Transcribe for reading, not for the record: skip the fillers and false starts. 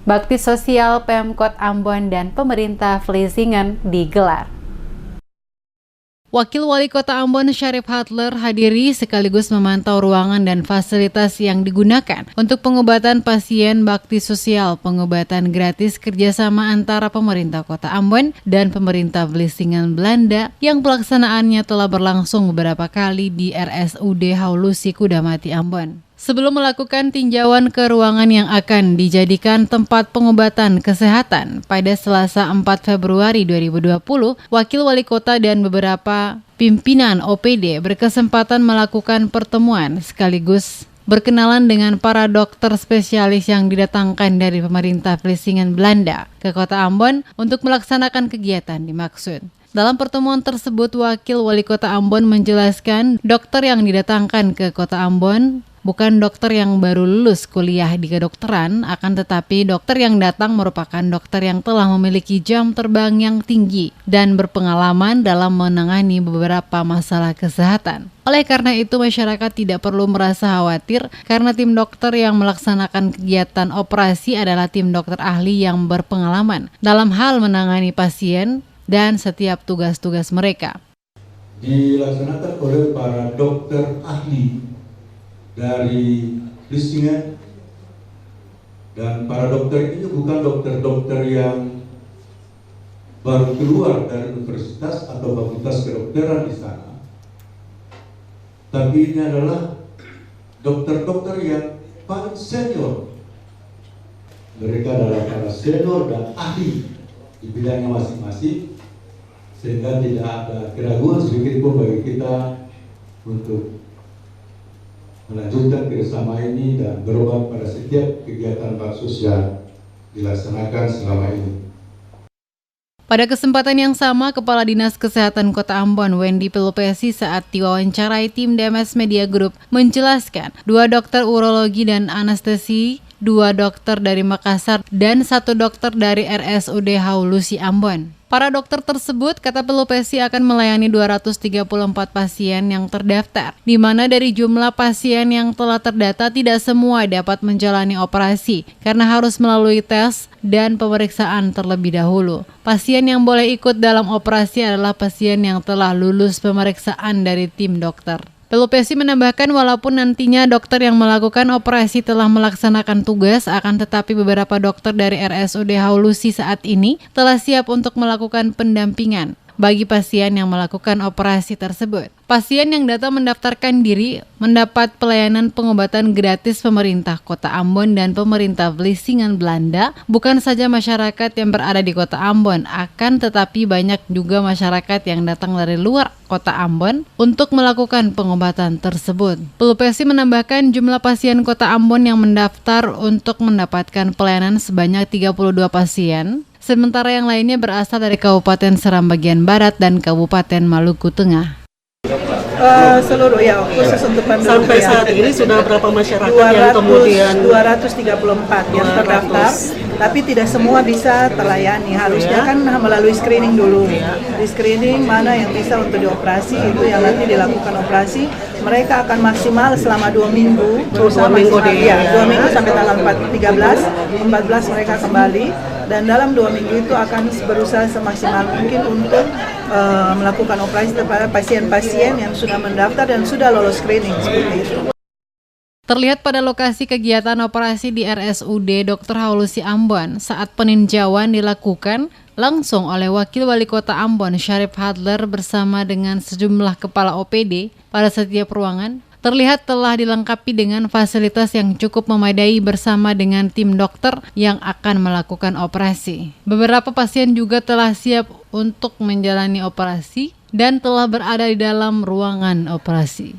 bakti sosial Pemkot Ambon dan pemerintah Vlissingen digelar. Wakil Wali Kota Ambon Syarif Hadler hadiri sekaligus memantau ruangan dan fasilitas yang digunakan untuk pengobatan pasien bakti sosial pengobatan gratis kerjasama antara pemerintah Kota Ambon dan pemerintah Vlissingen Belanda yang pelaksanaannya telah berlangsung beberapa kali di RSUD Haulusi Kudamati Ambon. Sebelum melakukan tinjauan ke ruangan yang akan dijadikan tempat pengobatan kesehatan pada Selasa 4 Februari 2020, Wakil Wali Kota dan beberapa pimpinan OPD berkesempatan melakukan pertemuan sekaligus berkenalan dengan para dokter spesialis yang didatangkan dari pemerintah Vlissingen Belanda ke Kota Ambon untuk melaksanakan kegiatan dimaksud. Dalam pertemuan tersebut, Wakil Wali Kota Ambon menjelaskan dokter yang didatangkan ke Kota Ambon bukan dokter yang baru lulus kuliah di kedokteran, akan tetapi dokter yang datang merupakan dokter yang telah memiliki jam terbang yang tinggi dan berpengalaman dalam menangani beberapa masalah kesehatan. Oleh karena itu, masyarakat tidak perlu merasa khawatir karena tim dokter yang melaksanakan kegiatan operasi adalah tim dokter ahli yang berpengalaman dalam hal menangani pasien dan setiap tugas-tugas mereka. Dilaksanakan oleh para dokter ahli dari Vlissingen, dan para dokter ini bukan dokter-dokter yang baru keluar dari universitas atau fakultas kedokteran di sana, tapi ini adalah dokter-dokter yang paling senior. Mereka adalah para senior dan ahli di bidangnya masing-masing, sehingga tidak ada keraguan sedikit pun bagi kita untuk melanjutkan kerjasama ini dan berobat pada setiap kegiatan baksos yang dilaksanakan selama ini. Pada kesempatan yang sama, Kepala Dinas Kesehatan Kota Ambon, Wendy Pelupesi, saat diwawancarai tim DMS Media Group, menjelaskan 2 dokter urologi dan anestesi, 2 dokter dari Makassar, dan 1 dokter dari RSUD Haulusi Ambon. Para dokter tersebut, kata Pelupesi, akan melayani 234 pasien yang terdaftar, di mana dari jumlah pasien yang telah terdata tidak semua dapat menjalani operasi karena harus melalui tes dan pemeriksaan terlebih dahulu. Pasien yang boleh ikut dalam operasi adalah pasien yang telah lulus pemeriksaan dari tim dokter. Pelupesi menambahkan walaupun nantinya dokter yang melakukan operasi telah melaksanakan tugas, akan tetapi beberapa dokter dari RSUD Haulusi saat ini telah siap untuk melakukan pendampingan bagi pasien yang melakukan operasi tersebut. Pasien yang datang mendaftarkan diri mendapat pelayanan pengobatan gratis pemerintah Kota Ambon dan pemerintah Vlissingen Belanda. Bukan saja masyarakat yang berada di Kota Ambon, akan tetapi banyak juga masyarakat yang datang dari luar Kota Ambon untuk melakukan pengobatan tersebut. Pelupesi menambahkan jumlah pasien Kota Ambon yang mendaftar untuk mendapatkan pelayanan sebanyak 32 pasien, sementara yang lainnya berasal dari Kabupaten Seram bagian Barat dan Kabupaten Maluku Tengah. Seluruh ya, khusus untuk penduduk sampai saat ini sudah berapa masyarakat yang kemudian 234 yang terdaftar, tapi tidak semua bisa terlayani. Harusnya kan melalui screening dulu. Di screening mana yang bisa untuk dioperasi, itu yang nanti dilakukan operasi. Mereka akan maksimal selama 2 minggu, berusaha 2 minggu sampai tanggal 14 mereka kembali, dan dalam 2 minggu itu akan berusaha semaksimal mungkin untuk melakukan operasi kepada pasien-pasien yang sudah mendaftar dan sudah lolos screening seperti itu. Terlihat pada lokasi kegiatan operasi di RSUD Dr. Haulusi Ambon saat peninjauan dilakukan langsung oleh Wakil Wali Kota Ambon Syarif Hadler bersama dengan sejumlah kepala OPD pada setiap ruangan. Terlihat telah dilengkapi dengan fasilitas yang cukup memadai bersama dengan tim dokter yang akan melakukan operasi. Beberapa pasien juga telah siap untuk menjalani operasi dan telah berada di dalam ruangan operasi.